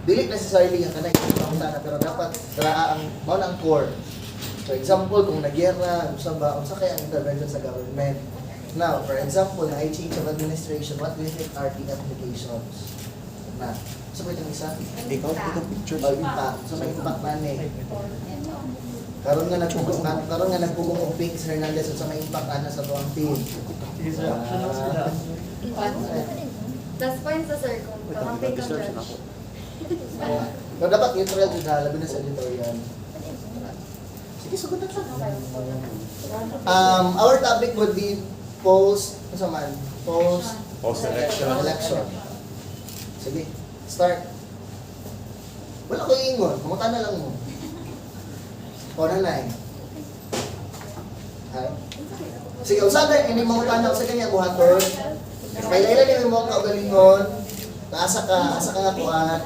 dili necessarily ang kanay na pero dapat tara ang mao ang core. For example, kung nagyera, unsa kaya ang intervention sa government? Now, for example, na change of administration, what do you think are the applications? Na, so pwede isa? Ikaw picture. Impact. So may impact na ni. Karon nga nagpugong og Pink Hernandez sa may impact ana sa tuwang team. Plus points sa sir kung kamamping kang judge. Pero dapat neutral jud na labi na sa editorial. Sige, sugot na. Our topic would be post-election. Sige, start. Wala ko ingon, kumunta na lang mo. O na na eh. Sige, usada, hindi mo tanong sa kanya buhaton. May laila din mo kaugalingon. Asa ka nga kuan.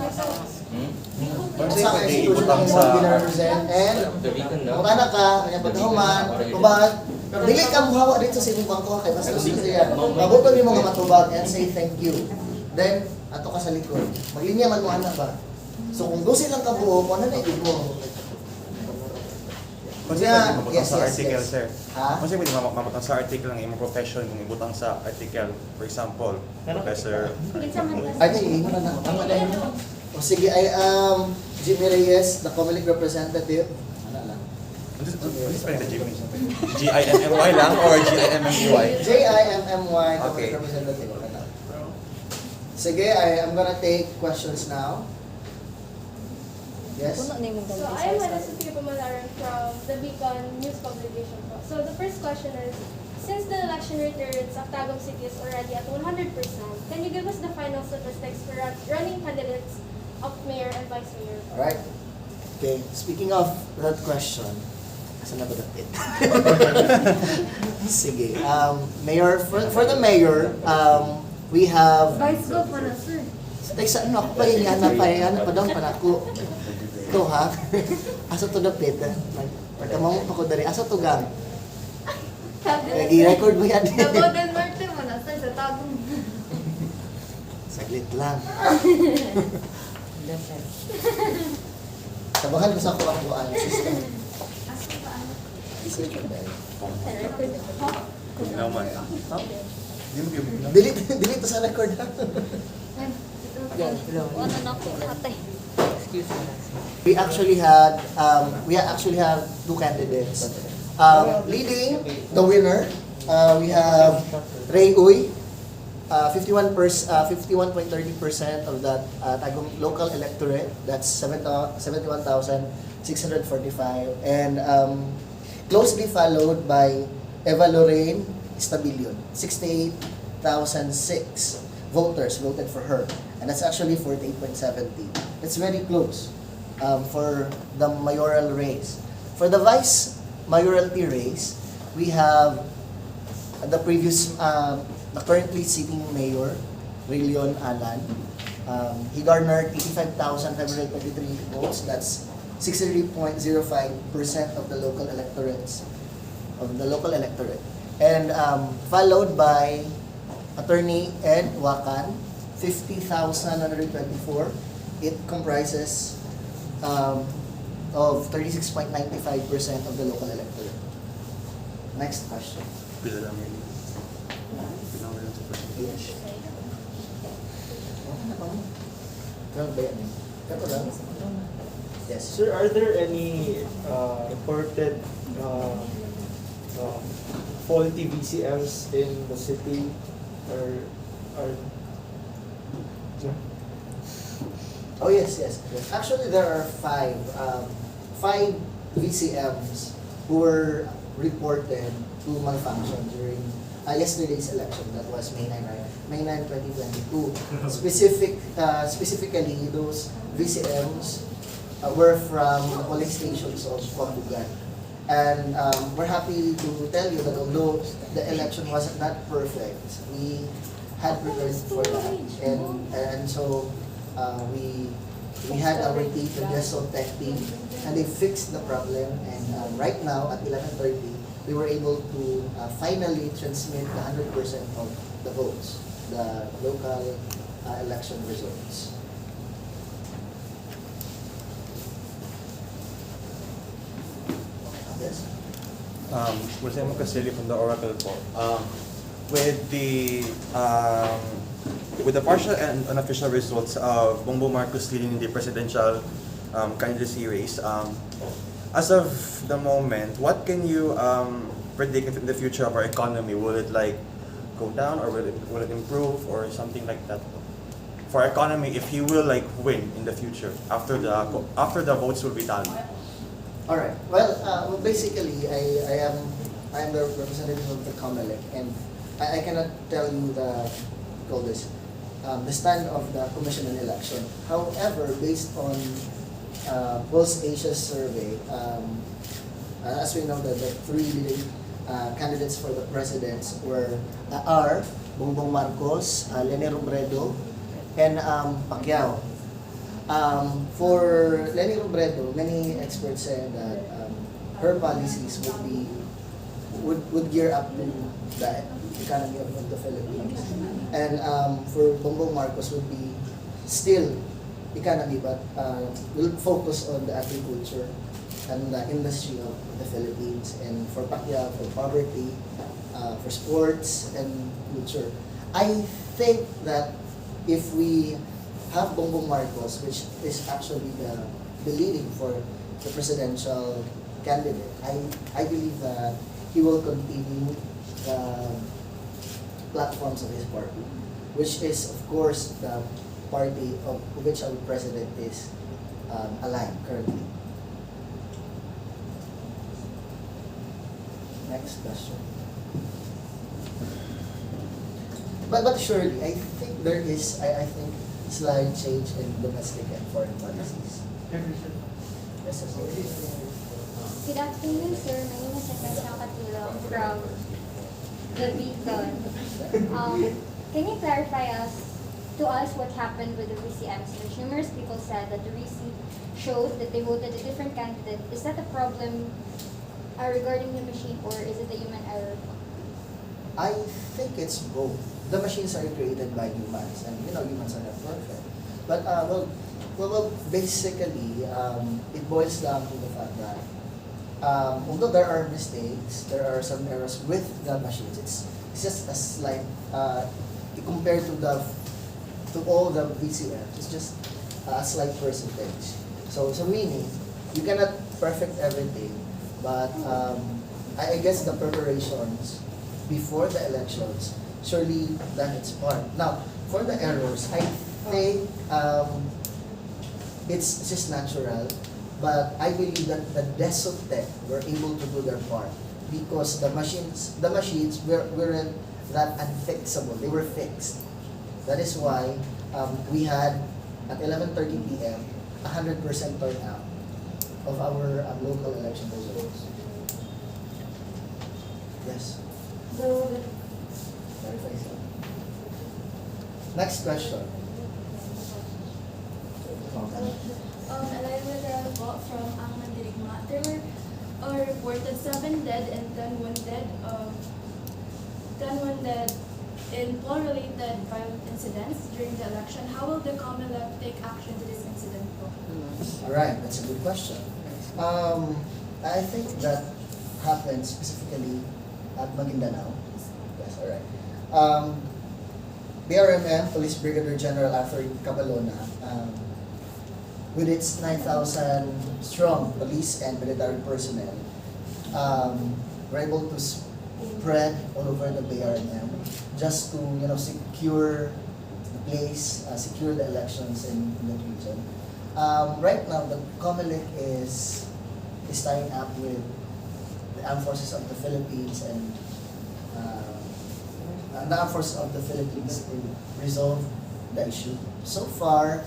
Asa ka institution ang mo binarepresent. And, kumunta ka, kanya pagkahuman, tubag. Pero dili ka muhawa dito sa inyong bangko kay basta siya. Mabuto niyo mga matubag and say thank you. Then, ato ka sa likod. Maglinya man mo ana ba? So kung dosi lang ka buo, ano na mo? Kasi pwede mabutang sa article, sir. Ha? Kasi pwede mabutang sa article ng imong profession kung ibutang sa article. For example, professor. Ay, hindi mo na na. O sige, I am Jimmy Reyes, the Comelec representative. Ano lang? Ano spelling the Jimmy? G-I-M-M-Y lang or G-I-M-M-E-Y? J-I-M-M-Y, Okay. Comelec representative. Sige, I'm gonna take questions now. Yes? So I am Vanessa Pumalaran from the Beacon News Publication po. So the first question is, since the election returns of Tagum City is already at 100%, can you give us the final statistics for running candidates of mayor and vice mayor? Alright. Okay, speaking of that question, asan na ba it? Sige, mayor, for the mayor, we have... Vice go pa na, sir. Tay sa ano ako pa yan pa daw para ako. Ito ha. Asa to dapit ha. Pagkamamo pa ko dari asa to gang. I-record mo yan. Nabodan Norte mo na, sir, sa Tagum. Saglit lang. Tabakan ko sa kuwang kuwaan system. Kung naman. Delete to sa record ha. Ano na po, ate? We actually have two candidates. Leading the winner, we have Ray Uy, 51.30% of that Tagum local electorate. That's 71,645, and closely followed by Eva Lorraine Estabilion, 68,006 voters voted for her, and that's actually 48.70. It's very close for the mayoral race. For the vice mayoralty race, we have the currently sitting mayor, Rillion Alan. He garnered 85,523 votes. That's 63.05% of the local electorate. And followed by Attorney Ed Wakan, 50,124. It comprises of 36.95% of the local electorate. Next question. Yes. Sir, are there any reported faulty VCMs in the city, or Oh yes. Actually, there are five VCMs who were reported to malfunction during yesterday's election. That was May 9, right? May 9, 2022. Specifically, those VCMs were from the polling stations of Pambugan. And we're happy to tell you that although the election wasn't that perfect, we had prepared for that. And so we had our team, the Gesol Tech team, and they fixed the problem. And right now, at 11:30, we were able to finally transmit 100% of the votes, the local election results. Jose Mocasilli from the Oracle po. With the partial and unofficial results of Bongbong Marcos leading the presidential candidacy race, as of the moment, what can you predict in the future of our economy? Will it like go down, or will it improve, or something like that? For our economy, if he will like win in the future after the votes will be done. All right. Well, basically, I am the representative of the COMELEC, and I cannot tell you the stand of the Commission on Election. However, based on Pulse Asia's survey, as we know that the three leading candidates for the presidents are Bongbong Marcos, Leni Robredo, and Pacquiao. For Leni Robredo, many experts say that her policies would gear up to the economy of the Philippines. And for Bongbong Marcos would be still economy, but will focus on the agriculture and the industry of the Philippines. And for Pacquiao, for poverty, for sports and culture. I think that if we have Bongbong Marcos, which is actually the leading for the presidential candidate, I believe that he will continue the platforms of his party, which is of course the party of which our president is aligned currently. Next question. But surely, I think there is, I think, slight change in domestic and foreign policies. Yes, yes. Good afternoon, sir. My name is Agnes Katulong from The Beacon. Can you clarify to us what happened with the VCMs? Which numerous people said that the receipt showed that they voted a different candidate. Is that a problem regarding the machine, or is it a human error? I think it's both. The machines are created by humans, and humans are not perfect. But basically, it boils down to the fact that although there are mistakes, there are some errors with the machines. It's just a slight compared to all the VCMs. It's just a slight percentage. So meaning you cannot perfect everything, but I guess the preparations before the elections surely done its part. Now, for the errors, I think it's just natural, but I believe that the DESOTEC were able to do their part because the machines weren't that unfixable. They were fixed. That is why we had at 11:30 p.m. 100% turnout of our local election results. Yes. Verify so. Next question. Alive with a report from Ang Mandirigma. There were reported 7 dead and 10 wounded. 10 wounded in poll-related violent incidents during the election. How will the COMELEC take action to this incident? Alright, that's a good question. I think that happened specifically at Maguindanao. Yes, alright. BRMM, Police Brigadier General Arthur Cabalona, with its 9,000 strong police and military personnel, were able to spread all over the BRMM just to secure the place, secure the elections in that region. Right now, the COMELEC is tying up with the Armed Forces of the Philippines and the Armed Forces of the Philippines to resolve the issue. So far,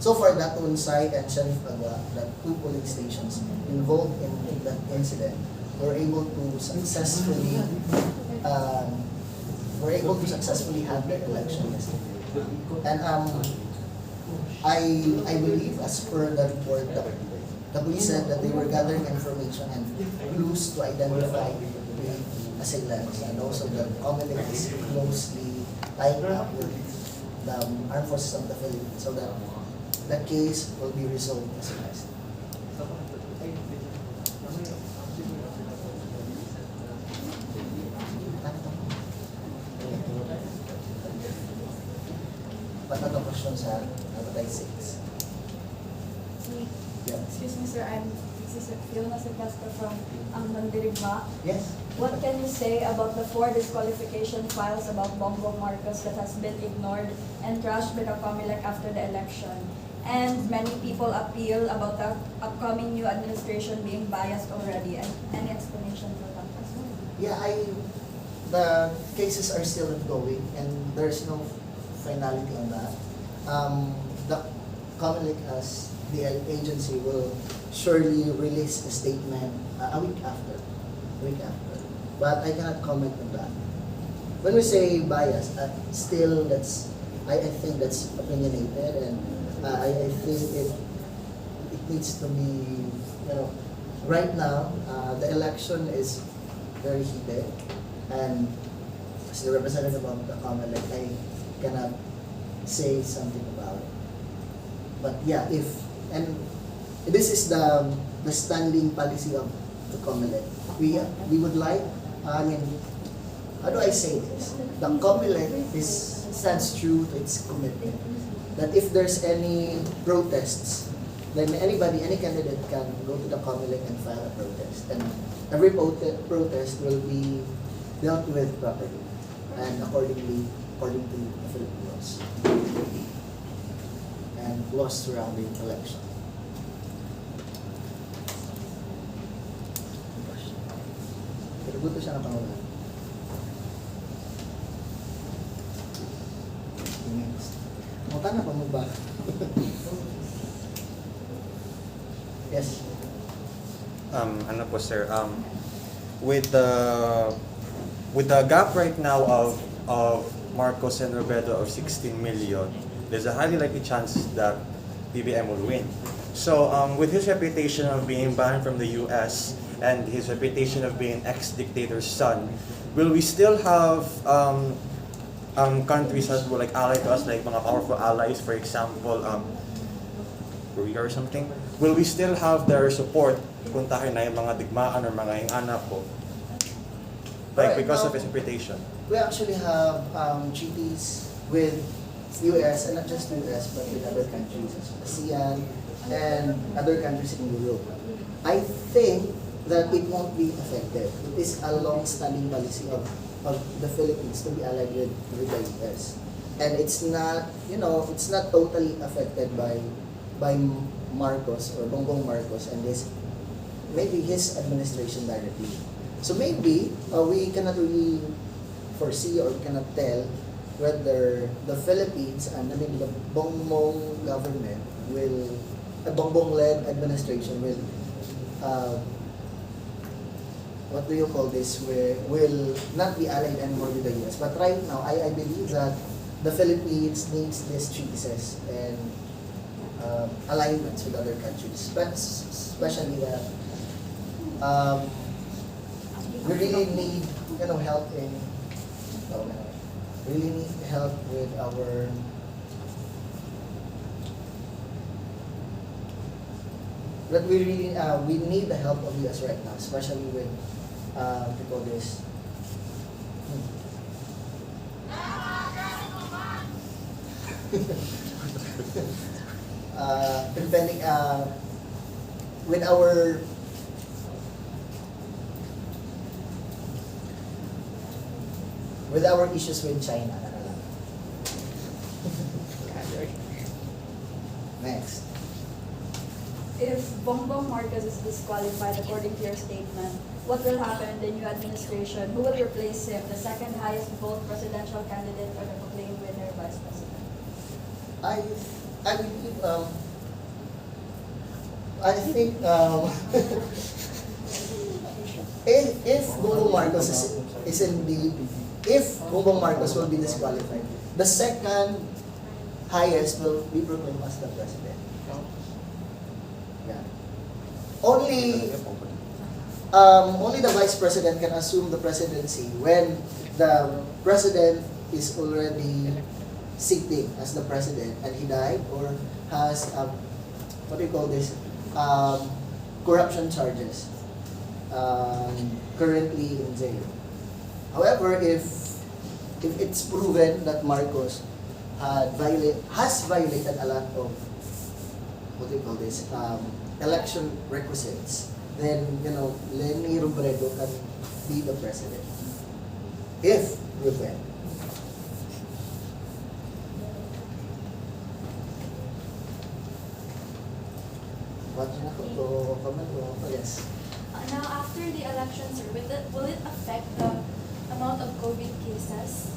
Datun Site and Sharif Agua, the 2 polling stations involved in that incident, were able to successfully have the election yesterday. And I believe, as per the report, the police said that they were gathering information and clues to identify the assailants, and also the COMELEC is closely tied up with the Armed Forces of the Philippines so that the case will be resolved as soon as. apat na question sa Batay 6. Yeah. Excuse me, sir. This is Fiona Silvestre from Mandirigma. Yes? What can you say about the 4 disqualification files about Bongbong Marcos that has been ignored and trashed by the COMELEC after the election? And many people appeal about the upcoming new administration being biased already. And any explanation for that as well? Yeah, the cases are still ongoing and there's no finality on that. The COMELEC as the agency will surely release a statement a week after. But I cannot comment on that. When we say bias, still I think that's opinionated, and I think it needs to be, right now, the election is very heated, and as the representative of the COMELEC, I cannot say something about it. But yeah, and this is the standing policy of the COMELEC. We would like, how do I say this? The COMELEC stands true to its commitment. That if there's any protests, then any candidate can go to the COMELEC and file a protest. And every protest will be dealt with properly and according to the Philippine laws and laws surrounding election. Pinabuto siya ng pangunan. Next. Mata na pa mo ba? Yes. Ano po sir, with the gap right now of Marcos and Robredo of 16 million, there's a highly likely chance that BBM will win. So with his reputation of being banned from the US and his reputation of being ex-dictator's son, will we still have countries that will like ally to us, like mga powerful allies, for example, Korea or something? Will we still have their support kung tayo na yung mga digmaan or mga yung anak ko? Like, Right, because of now- his reputation. We actually have treaties with US, and not just US, but with other countries, ASEAN, and other countries in Europe. I think that it won't be affected. It is a long-standing policy of the Philippines to be allied with the US. And it's not, it's not totally affected by Marcos or Bongbong Marcos and maybe his administration directly. So maybe we cannot really foresee or cannot tell whether the Philippines and the Bongbong government Bongbong-led administration will what do you call this, will not be allied anymore with the US. But right now, I believe that the Philippines needs these treaties and alignments with other countries, but especially that we really need help with our that we need the help of US right now, especially with people this. Depending with our issues with China. Next. If Bongbong Marcos is disqualified according to your statement, what will happen in the new administration? Who will replace him? The second highest vote presidential candidate or the proclaimed winner vice president? I believe I think if Bongbong Marcos is indeed, if Bongbong Marcos will be disqualified, the second highest will be proclaimed as the president. Yeah. Only the vice president can assume the presidency when the president is already sitting as the president and he died or has what do you call this, corruption charges, currently in jail. However, if it's proven that Marcos has violated a lot of, what do you call this, election requisites, then, Lenny Robredo can be the president. If we win. What to comment mo? Yes. Now, after the election, sir, will it affect the amount of COVID cases?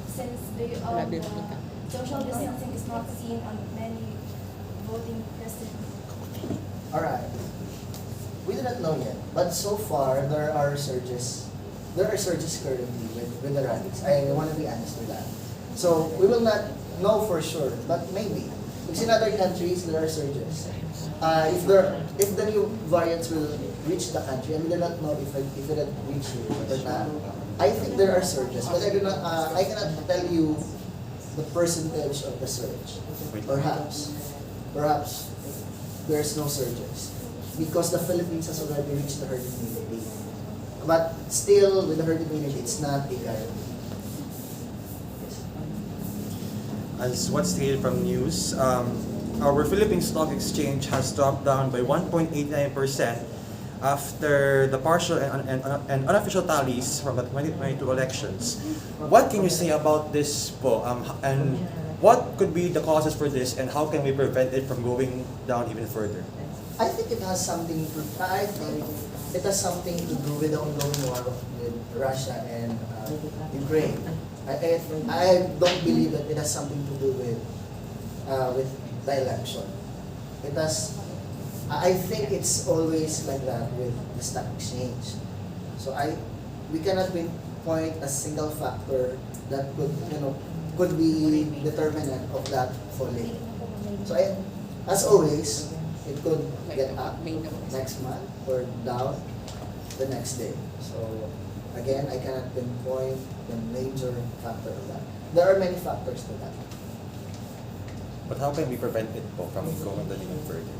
Since the social distancing is not seen on many voting precincts. Alright. We do not know yet, but so far there are surges. There are surges currently with the rallies. I want to be honest with that. So we will not know for sure, but maybe. Because in other countries there are surges. If the new variants will reach the country, and we do not know if it will reach here or not. I think there are surges, but I cannot tell you the percentage of the surge. Perhaps there's no surges because the Philippines has already reached the herd immunity. But still, with the herd immunity, it's not a guarantee. As what's stated from news, our Philippine Stock Exchange has dropped down by 1.89% after the partial and unofficial tallies from the 2022 elections. What can you say about this po? And what could be the causes for this, and how can we prevent it from going down even further? I think it has something to do with the ongoing war with Russia and Ukraine. I don't believe that it has something to do with the election. I think it's always like that with the stock exchange. So we cannot pinpoint a single factor that could be determinant of that falling. So as always, it could get up next month or down the next day. So again, I cannot pinpoint the major factor of that. There are many factors to that. But how can we prevent it po from going down even further?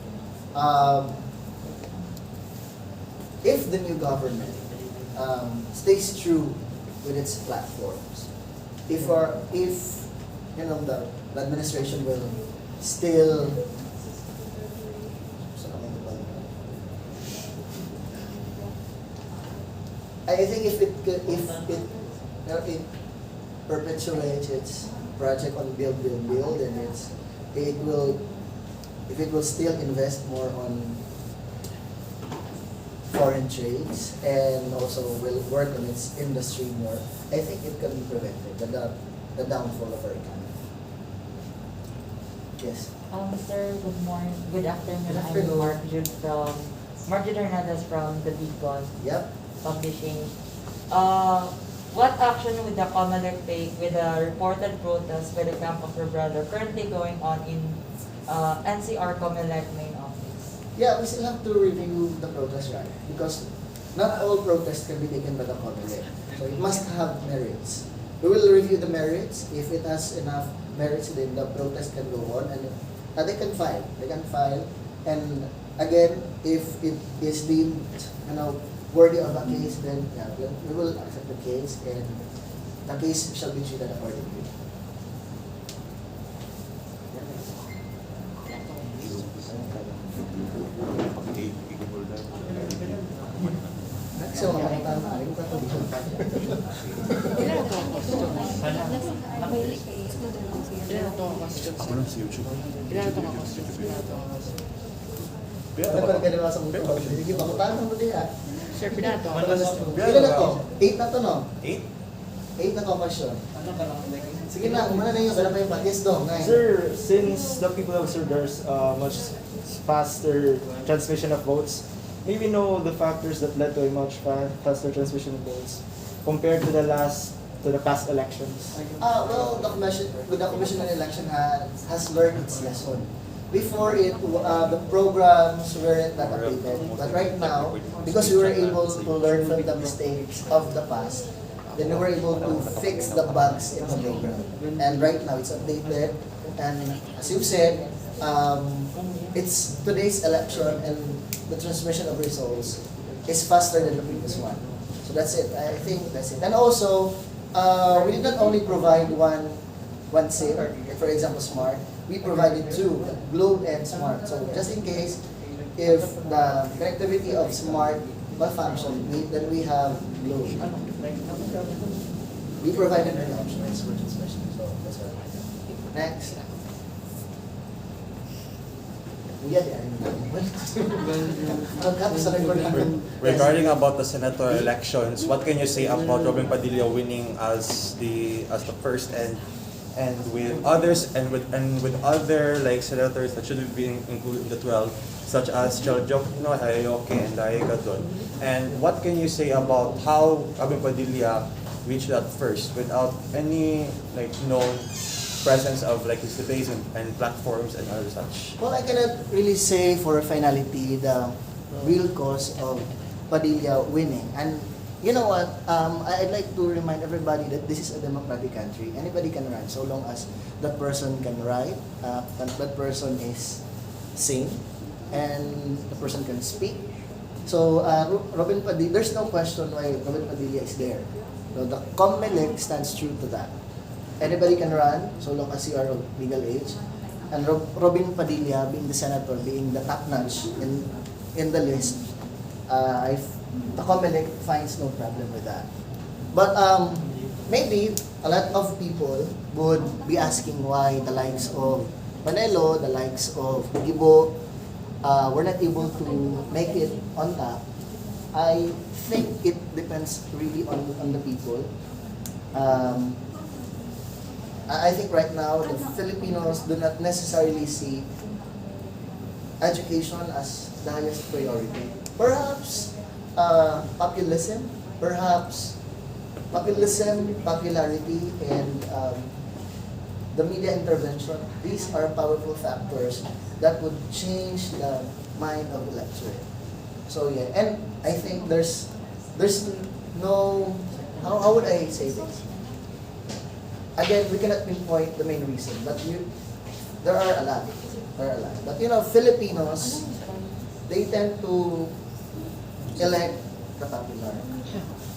If the new government stays true with its platforms, if the administration will still I think if it perpetuates its project on build, and if it will still invest more on foreign trades and also will work on its industry more, I think it can be prevented, the downfall of our economy. Yes. Sir, good morning. Good afternoon. Good afternoon. I'm Mark Jude Hernandez from the Beacon Yep. Publishing. What action would the COMELEC take with the reported protest by the camp of your brother currently going on in NCR COMELEC main office? Yeah, we still have to review the protest, right? Because not all protests can be taken by the COMELEC. So it must have merits. We will review the merits. If it has enough merits, then the protest can go on, and they can file. And again, if it is deemed, worthy of a case, then we will accept the case, and the case shall be treated accordingly. So, Ako lang sa YouTube. Pwede ba sa mundo? Sige, pakutahan mo din ha. Sir, pinato. Ilan na to? 8 na to, no? 8? 8 na to, question. Sige na, umana na yung wala pa yung patis do. Sir, since the people have observed there's much faster transmission of votes, may we know the factors that led to a much faster transmission of votes compared to the past elections? Well, the Commission on Election has learned its lesson. Before the programs weren't that updated. But right now, because we were able to learn from the mistakes of the past, then we were able to fix the bugs in the program. And right now, it's updated. And as you said, it's today's election, and the transmission of results is faster than the previous one. So that's it. I think that's it. And also, we did not only provide one one SIM, like for example Smart, we provided two, Globe and Smart. So just in case, if the connectivity of Smart malfunction, then we have Globe. We provided an option as for transmission. So that's all. Next. Yeah, Regarding about the senator elections, what can you say about Robin Padilla winning as the first and with others and with other like senators that should be included in the 12, such as Joaquino Hayoke and Daye Gadon? And what can you say about how Robin Padilla reached that first without any like known presence of like his debates and platforms and other such? Well, I cannot really say for finality the real cause of Padilla winning. And you know what? I'd like to remind everybody that this is a democratic country. Anybody can run so long as that person can write, that person is sane, and the person can speak. So Robin Padilla, there's no question why Robin Padilla is there. So the COMELEC stands true to that. Anybody can run so long as you are of legal age. And Robin Padilla, being the senator, being the top notch in the list, the COMELEC finds no problem with that. But maybe a lot of people would be asking why the likes of Manelo, the likes of Gibo, were not able to make it on top. I think it depends really on the people. I think right now the Filipinos do not necessarily see education as the highest priority. Perhaps populism, popularity, and the media intervention. These are powerful factors that would change the mind of the electorate. So yeah, and I think there's no, how would I say this? Again, we cannot pinpoint the main reason, but there are a lot. But you know, Filipinos, they tend to elect the popular.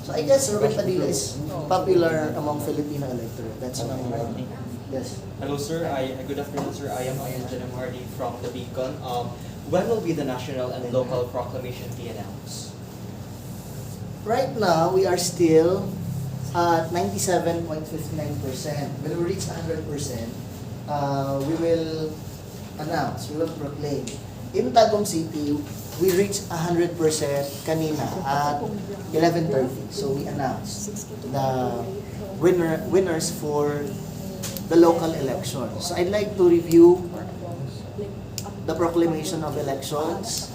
So I guess Robin Padilla is popular among Filipino electorate. That's my yes. Hello, sir. Good afternoon, sir. I am Ian Janamardi from the Beacon. When will be the national and local proclamation be announced? Right now, we are still at 97.59%. When we reach 100%, we will announce, we will proclaim. In Tagum City, we reached 100% kanina at 11:30. So we announced the winners for the local elections. So I'd like to review the proclamation of elections.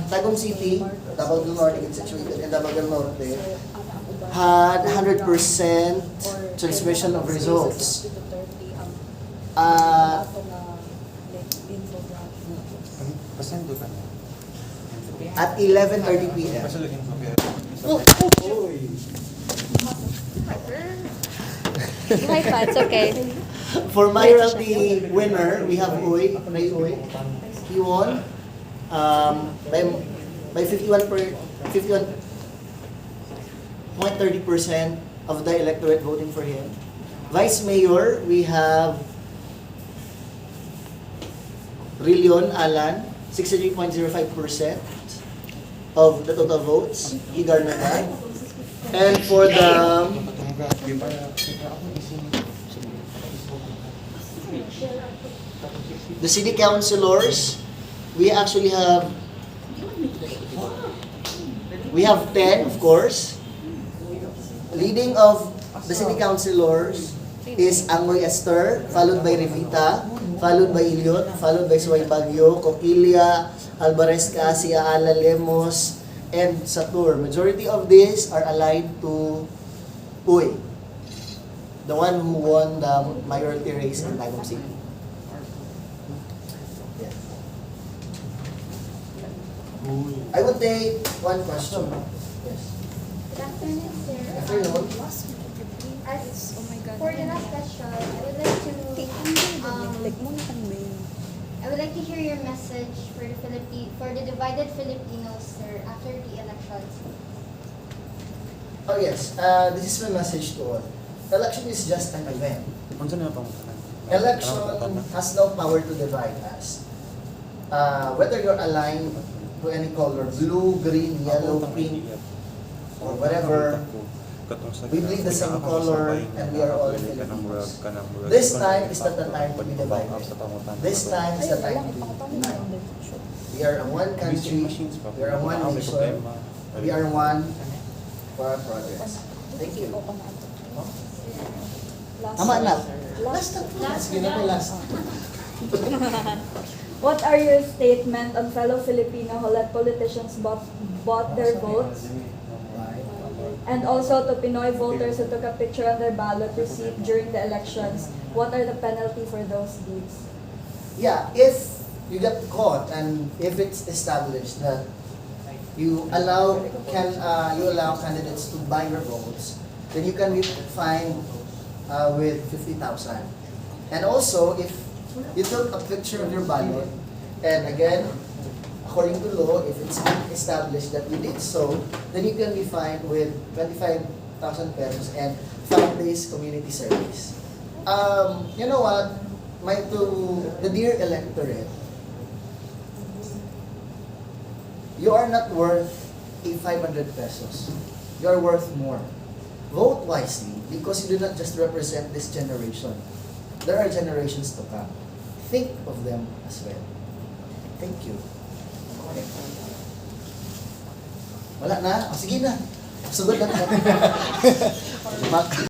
Tagum City, Davao del Norte, is situated in Davao del Norte, had 100% transmission of results. At 11:30 p.m. Hi, pa, it's okay. For mayoralty winner, we have Ray Uy. He won by 51.30% of the electorate voting for him. Vice Mayor, we have Rillion Alan, 63.05% of the total votes. He garnered that. And for the city councilors, we actually have 10, of course. Leading of the city councilors is Angoy Esther, followed by Revita, followed by Iliot, followed by Suway Bagyo, Coquilia, Alvarez Casia, Ala Lemos, and Satur. Majority of these are allied to Uy, the one who won the mayoralty race in Tagum City. I would take one question. Yes. Good afternoon, sir. Afternoon. As for the last question, I would like to hear your message for the divided Filipinos, sir, after the elections. Oh yes, this is my message to all. election is just an event. Unsa na pang Election has no power to divide us. Whether you're aligned to any color, blue, green, yellow, pink, or whatever, we bleed the same color and we are all Filipinos. This time is not the time to be divided. This time is the time to unite. We are in one country, we are in one nation, we are one for our progress. Thank you. Tama na. Last na po. Sige na, may last. What are your statement on fellow Filipino who let politicians bought their votes? And also to Pinoy voters who took a picture on their ballot receipt during the elections. What are the penalty for those deeds? Yeah, if you get caught and if it's established that you allow candidates to buy your votes, then you can be fined with 50,000. And also, if you took a picture of your ballot, and again, according to law, if it's established that you did so, then you can be fined with 25,000 pesos and 5 days community service. You know what? To the dear electorate, you are not worth 500 pesos. You are worth more. Vote wisely because you do not just represent this generation. There are generations to come. Think of them as well. Thank you. Wala na? O, sige na. Sugod na tayo.